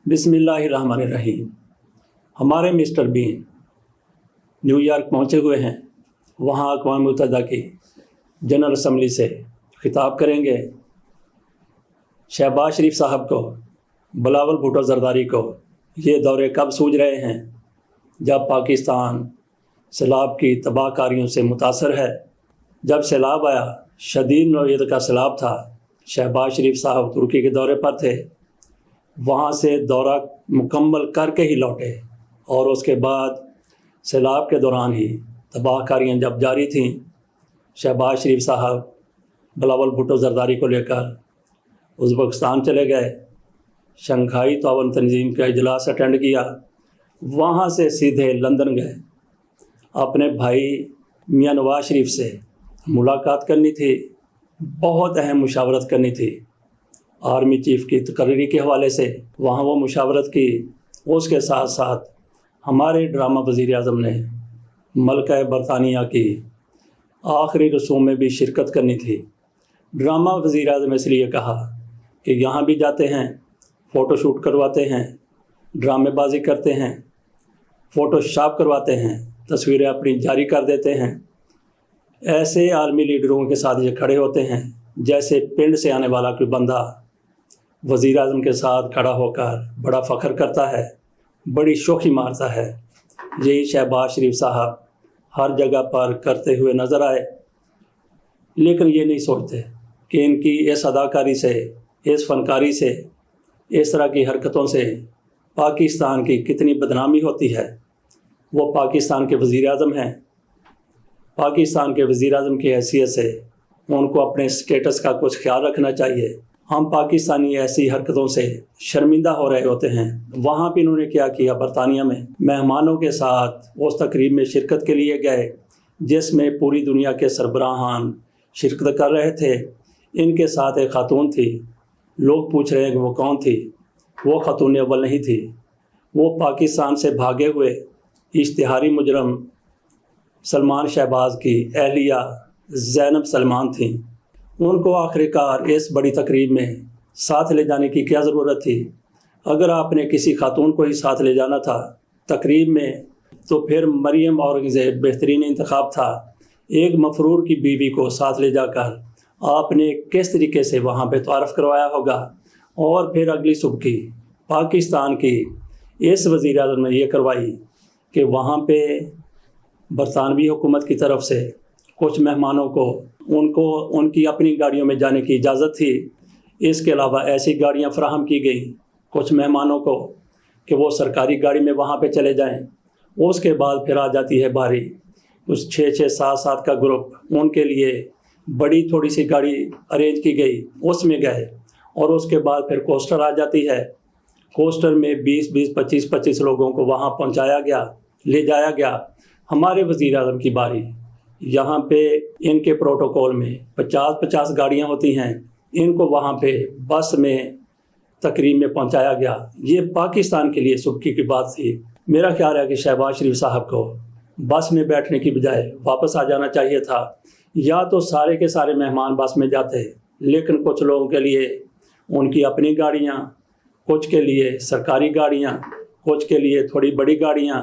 बिस्मिल्लाहिर्रहमानिर्रहीम। हमारे mister been new York पहुँचे हुए हैं। वहाँ अक़वाम मुत्तहिदा की जनरल असम्बली से खिताब करेंगे। शहबाज शरीफ साहब को, बिलावल भुट्टो ज़रदारी को ये दौरे कब सूझ रहे हैं जब पाकिस्तान सैलाब की तबाहकारियों से मुतासर है। जब सैलाब आया, शदीद नौइयत का सैलाब था। शहबाज शरीफ साहब तुर्की के दौरे पर थे। वहाँ से दौरा मुकम्मल करके ही लौटे और उसके बाद सैलाब के दौरान ही तबाहकारियाँ जब जारी थीं, शहबाज शरीफ साहब बिलावल भुट्टो ज़रदारी को लेकर उज़्बेकिस्तान चले गए। शंघाई ताउन तंजीम का इजलास अटेंड किया। वहाँ से सीधे लंदन गए। अपने भाई मियां नवाज शरीफ से मुलाकात करनी थी, बहुत अहम मुशावरत करनी थी। आर्मी चीफ़ की तकरीरी के हवाले से वहाँ वो मुशावरत की। उसके साथ साथ हमारे ड्रामा वज़ीर आज़म ने मलका बरतानिया की आखिरी रसूम में भी शिरकत करनी थी। ड्रामा वज़ीर आज़म इसलिए कहा कि यहाँ भी जाते हैं, फ़ोटोशूट करवाते हैं, ड्रामेबाजी करते हैं, फ़ोटोशॉप करवाते हैं, तस्वीरें अपनी जारी कर देते हैं। ऐसे आर्मी लीडरों के साथ ये खड़े होते हैं जैसे पिंड से आने वाला कोई बंदा वज़ीर आज़म के साथ खड़ा होकर बड़ा फ़ख्र करता है, बड़ी शोखी मारता है। यही शहबाज शरीफ साहब हर जगह पर करते हुए नज़र आए, लेकिन ये नहीं सोचते कि इनकी इस अदाकारी से, इस फ़नकारी से, इस तरह की हरकतों से पाकिस्तान की कितनी बदनामी होती है। वो पाकिस्तान के वज़ीर आज़म हैं। पाकिस्तान के वज़ीर आज़म की हैसियत से उनको अपने स्टेटस का कुछ ख्याल रखना चाहिए। हम पाकिस्तानी ऐसी हरकतों से शर्मिंदा हो रहे होते हैं। वहाँ भी इन्होंने क्या किया, बरतानिया में मेहमानों के साथ उस तकरीब में शिरकत के लिए गए जिसमें पूरी दुनिया के सरबराहान शिरकत कर रहे थे। इनके साथ एक खातून थी। लोग पूछ रहे हैं कि वो कौन थी। वो खातून अव्वल नहीं थी। वो पाकिस्तान से भागे हुए इश्तिहारी मुजरम सलमान शहबाज की अहलिया ज़ैनब सलमान थी। उनको आखिरकार इस बड़ी तकरीब में साथ ले जाने की क्या ज़रूरत थी। अगर आपने किसी खातून को ही साथ ले जाना था तकरीब में, तो फिर मरियम औरंगज़ेब बेहतरीन इंतखाब था। एक मफरूर की बीवी को साथ ले जाकर आपने किस तरीके से वहाँ पे तारफ़ करवाया होगा। और फिर अगली सुबह की पाकिस्तान की इस वज़ीर आज़म ने यह करवाई कि वहाँ पे बरतानवी हुकूमत की तरफ से कुछ मेहमानों को उनकी अपनी गाड़ियों में जाने की इजाज़त थी। इसके अलावा ऐसी गाड़ियाँ फराहम की गई कुछ मेहमानों को कि वो सरकारी गाड़ी में वहाँ पे चले जाएं। उसके बाद फिर आ जाती है बारी उस 6-6, 7-7 का ग्रुप। उनके लिए बड़ी थोड़ी सी गाड़ी अरेंज की गई, उसमें गए। और उसके बाद फिर कोस्टर आ जाती है। कोस्टर में 20-20, 25-25 लोगों को वहाँ पहुँचाया गया, ले जाया गया। हमारे वज़ीर आज़म की बारी, यहाँ पे इनके प्रोटोकॉल में 50-50 गाड़ियाँ होती हैं। इनको वहाँ पे बस में तकरीब में पहुँचाया गया। ये पाकिस्तान के लिए सुबकी की बात थी। मेरा ख्याल है कि शहबाज शरीफ साहब को बस में बैठने की बजाय वापस आ जाना चाहिए था। या तो सारे के सारे मेहमान बस में जाते, लेकिन कुछ लोगों के लिए उनकी अपनी गाड़ियाँ, कुछ के लिए सरकारी गाड़ियाँ, कुछ के लिए थोड़ी बड़ी गाड़ियाँ,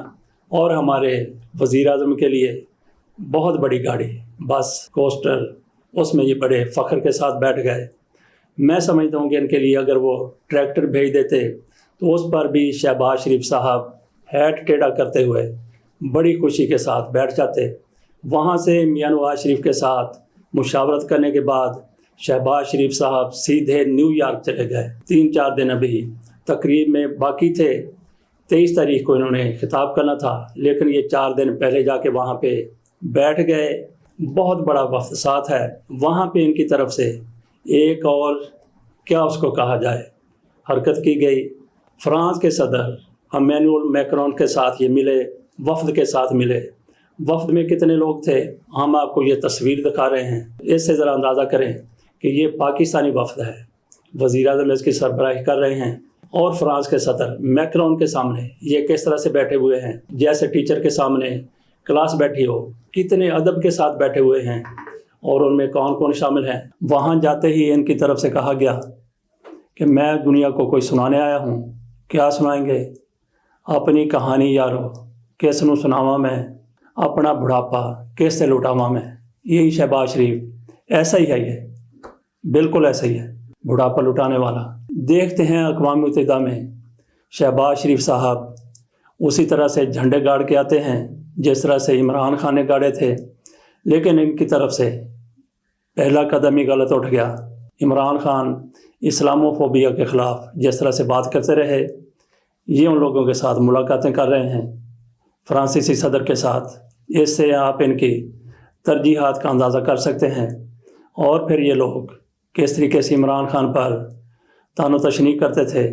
और हमारे वज़ीर आज़म के लिए बहुत बड़ी गाड़ी, बस कोस्टर, उसमें ये बड़े फ़ख्र के साथ बैठ गए। मैं समझता हूँ कि इनके लिए अगर वो ट्रैक्टर भेज देते तो उस पर भी शहबाज शरीफ साहब हैट टेढ़ा करते हुए बड़ी खुशी के साथ बैठ जाते। वहाँ से मियां नवाज शरीफ के साथ मुशावरत करने के बाद शहबाज शरीफ साहब सीधे न्यू यॉर्क चले गए। 3-4 दिन अभी तकरीब में बाकी थे। 23 तारीख को इन्होंने खिताब करना था, लेकिन ये 4 दिन पहले जाके वहाँ पे बैठ गए। बहुत बड़ा वफ़द साथ है। वहाँ पे इनकी तरफ से एक और क्या उसको कहा जाए हरकत की गई। फ्रांस के सदर इमैनुअल मैक्रोन के साथ ये मिले, वफ़द के साथ मिले। वफ़द में कितने लोग थे हम आपको ये तस्वीर दिखा रहे हैं। इससे ज़रा अंदाज़ा करें कि ये पाकिस्तानी वफ़द है। वज़ीर आज़म इसकी सरबराही कर रहे हैं और फ्रांस के सदर मैक्रोन के सामने ये किस तरह से बैठे हुए हैं, जैसे टीचर के सामने क्लास बैठी हो। कितने अदब के साथ बैठे हुए हैं। और उनमें कौन कौन शामिल हैं। वहाँ जाते ही इनकी तरफ से कहा गया कि मैं दुनिया को कोई सुनाने आया हूँ کیا سنائیں گے اپنی کہانی یارو، کس نو سناواں میں اپنا بڑھاپا کس سے لٹاواں میں۔ یہی شہباز شریف، ایسا ہی ہے، یہ بالکل ایسا ہی ہے، بڑھاپا لٹانے والا۔ دیکھتے ہیں اقوام متحدہ میں شہباز شریف صاحب اسی طرح سے جھنڈے گاڑ کے آتے ہیں جس طرح سے عمران خان نے گاڑے تھے، لیکن ان کی طرف سے پہلا قدم ہی غلط اٹھ گیا۔ عمران خان اسلامو فوبیا کے خلاف جس طرح سے بات کرتے رہے، یہ ان لوگوں کے ساتھ ملاقاتیں کر رہے ہیں فرانسیسی صدر کے ساتھ۔ اس سے آپ ان کی ترجیحات کا اندازہ کر سکتے ہیں۔ اور پھر یہ لوگ کس طریقے سے عمران خان پر طعن و تشنیع کرتے تھے،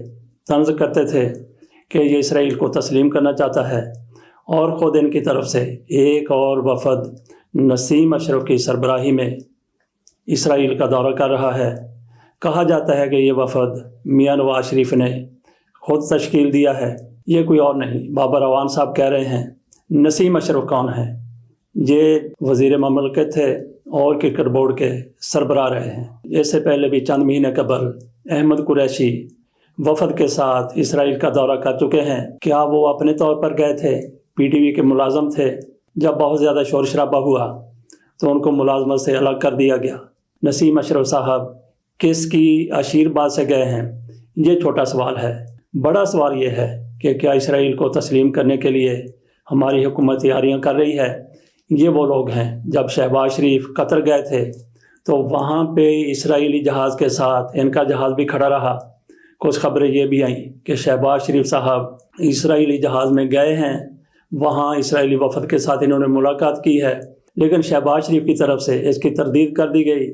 طنز کرتے تھے کہ یہ اسرائیل کو تسلیم کرنا چاہتا ہے، اور خود ان کی طرف سے ایک اور وفد نسیم اشرف کی سربراہی میں اسرائیل کا دورہ کر رہا ہے۔ کہا جاتا ہے کہ یہ وفد میاں نواز شریف نے خود تشکیل دیا ہے، یہ کوئی اور نہیں، بابر اعوان صاحب کہہ رہے ہیں۔ نسیم اشرف کون ہے؟ یہ وزیر مملکت تھے اور کرکٹ بورڈ کے سربراہ رہے ہیں۔ اس سے پہلے بھی چند مہینے قبل احمد قریشی وفد کے ساتھ اسرائیل کا دورہ کر چکے ہیں۔ کیا وہ اپنے طور پر گئے تھے؟ پی ٹی وی کے ملازم تھے۔ جب بہت زیادہ شور شرابہ ہوا تو ان کو ملازمت سے الگ کر دیا گیا۔ نسیم اشرف صاحب کس کی اشیر بات سے گئے ہیں؟ یہ چھوٹا سوال ہے۔ بڑا سوال یہ ہے کہ کیا اسرائیل کو تسلیم کرنے کے لیے ہماری حکومت تیاریاں کر رہی ہے؟ یہ وہ لوگ ہیں، جب شہباز شریف قطر گئے تھے تو وہاں پہ اسرائیلی جہاز کے ساتھ ان کا جہاز بھی کھڑا رہا۔ کچھ خبریں یہ بھی آئیں کہ شہباز شریف صاحب اسرائیلی جہاز میں گئے ہیں، وہاں اسرائیلی وفد کے ساتھ انہوں نے ملاقات کی ہے، لیکن شہباز شریف کی طرف سے اس کی تردید کر دی گئی،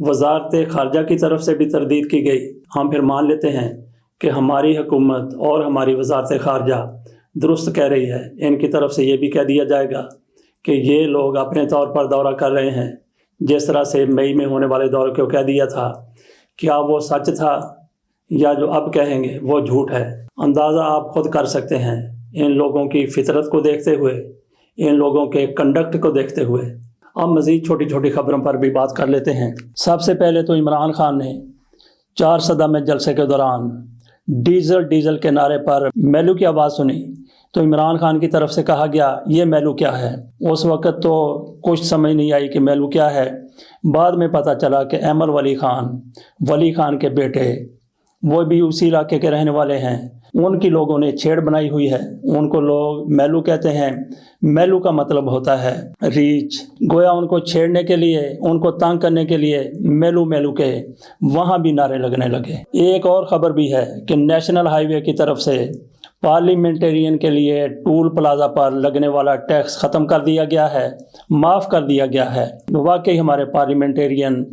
وزارت خارجہ کی طرف سے بھی تردید کی گئی۔ ہم پھر مان لیتے ہیں کہ ہماری حکومت اور ہماری وزارت خارجہ درست کہہ رہی ہے۔ ان کی طرف سے یہ بھی کہہ دیا جائے گا کہ یہ لوگ اپنے طور پر دورہ کر رہے ہیں، جس طرح سے مئی میں ہونے والے دورے کو کہہ دیا تھا۔ کیا وہ سچ تھا یا جو اب کہیں گے وہ جھوٹ ہے؟ اندازہ آپ خود کر سکتے ہیں ان لوگوں کی فطرت کو دیکھتے ہوئے، ان لوگوں کے کنڈکٹ کو دیکھتے ہوئے۔ اب مزید چھوٹی چھوٹی خبروں پر بھی بات کر لیتے ہیں۔ سب سے پہلے تو عمران خان نے 4 صدہ میں جلسے کے دوران ڈیزل ڈیزل کے نعرے پر میلو کی آواز سنی تو عمران خان کی طرف سے کہا گیا یہ میلو کیا ہے؟ اس وقت تو کچھ سمجھ نہیں آئی کہ میلو کیا ہے۔ بعد میں پتہ چلا کہ احمد ولی خان کے بیٹے، وہ بھی اسی علاقے کے رہنے والے ہیں، ان کی لوگوں نے چھیڑ بنائی ہوئی ہے۔ ان کو لوگ میلو کہتے ہیں۔ میلو کا مطلب ہوتا ہے ریچ۔ گویا ان کو چھیڑنے کے لیے، ان کو تنگ کرنے کے لیے میلو میلو کے وہاں بھی نعرے لگنے لگے۔ ایک اور خبر بھی ہے کہ نیشنل ہائی وے کی طرف سے پارلیمنٹرین کے لیے ٹول پلازا پر لگنے والا ٹیکس ختم کر دیا گیا ہے، معاف کر دیا گیا ہے۔ واقعی ہمارے پارلیمنٹرین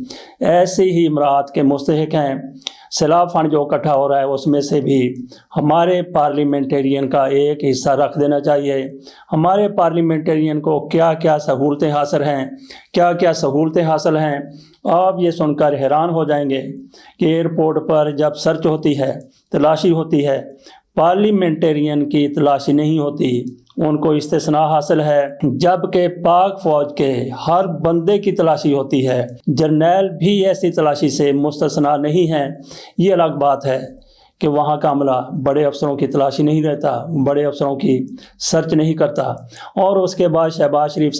ایسی ہی امراض کے مستحق ہیں۔ سیلاب فنڈ جو اکٹھا ہو رہا ہے اس میں سے بھی ہمارے پارلیمنٹرین کا ایک حصہ رکھ دینا چاہیے۔ ہمارے پارلیمنٹرین کو کیا کیا سہولتیں حاصل ہیں، کیا کیا سہولتیں حاصل ہیں، آپ یہ سن کر حیران ہو جائیں گے کہ ایئرپورٹ پر جب سرچ ہوتی ہے، تلاشی ہوتی ہے، پارلیمنٹرین کی تلاشی نہیں ہوتی، ان کو استثناء حاصل ہے، جبکہ پاک فوج کے ہر بندے کی تلاشی ہوتی ہے۔ جرنیل بھی ایسی تلاشی سے مستثنیٰ نہیں ہیں۔ یہ الگ بات ہے کہ وہاں کا عملہ بڑے افسروں کی تلاشی نہیں رہتا، بڑے افسروں کی سرچ نہیں کرتا۔ اور اس کے بعد شہباز شریف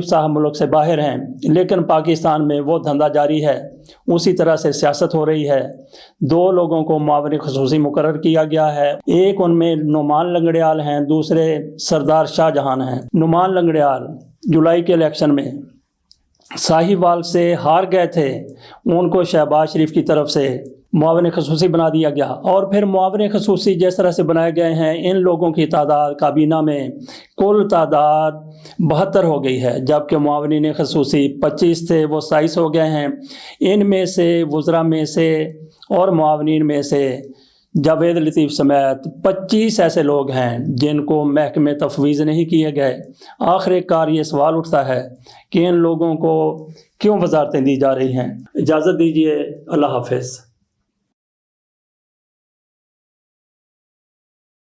صاحب ملک سے باہر ہیں، لیکن پاکستان میں وہ دھندا جاری ہے، اسی طرح سے سیاست ہو رہی ہے۔ 2 لوگوں کو معاون خصوصی مقرر کیا گیا ہے، ایک ان میں نعمان لنگڑیال ہیں، دوسرے سردار شاہ جہان ہیں۔ نعمان لنگڑیال جولائی کے الیکشن میں ساہیوال سے ہار گئے تھے، ان کو شہباز شریف کی طرف سے معاون خصوصی بنا دیا گیا۔ اور پھر معاون خصوصی جس طرح سے بنائے گئے ہیں، ان لوگوں کی تعداد کابینہ میں کل تعداد 72 ہو گئی ہے، جبکہ معاونین خصوصی 25 تھے، وہ 27 ہو گئے ہیں۔ ان میں سے وزراء میں سے اور معاونین میں سے جاوید لطیف سمیت 25 ایسے لوگ ہیں جن کو محکمے تفویض نہیں کیے گئے۔ آخر کار یہ سوال اٹھتا ہے کہ ان لوگوں کو کیوں وزارتیں دی جا رہی ہیں؟ اجازت دیجیے، اللہ حافظ۔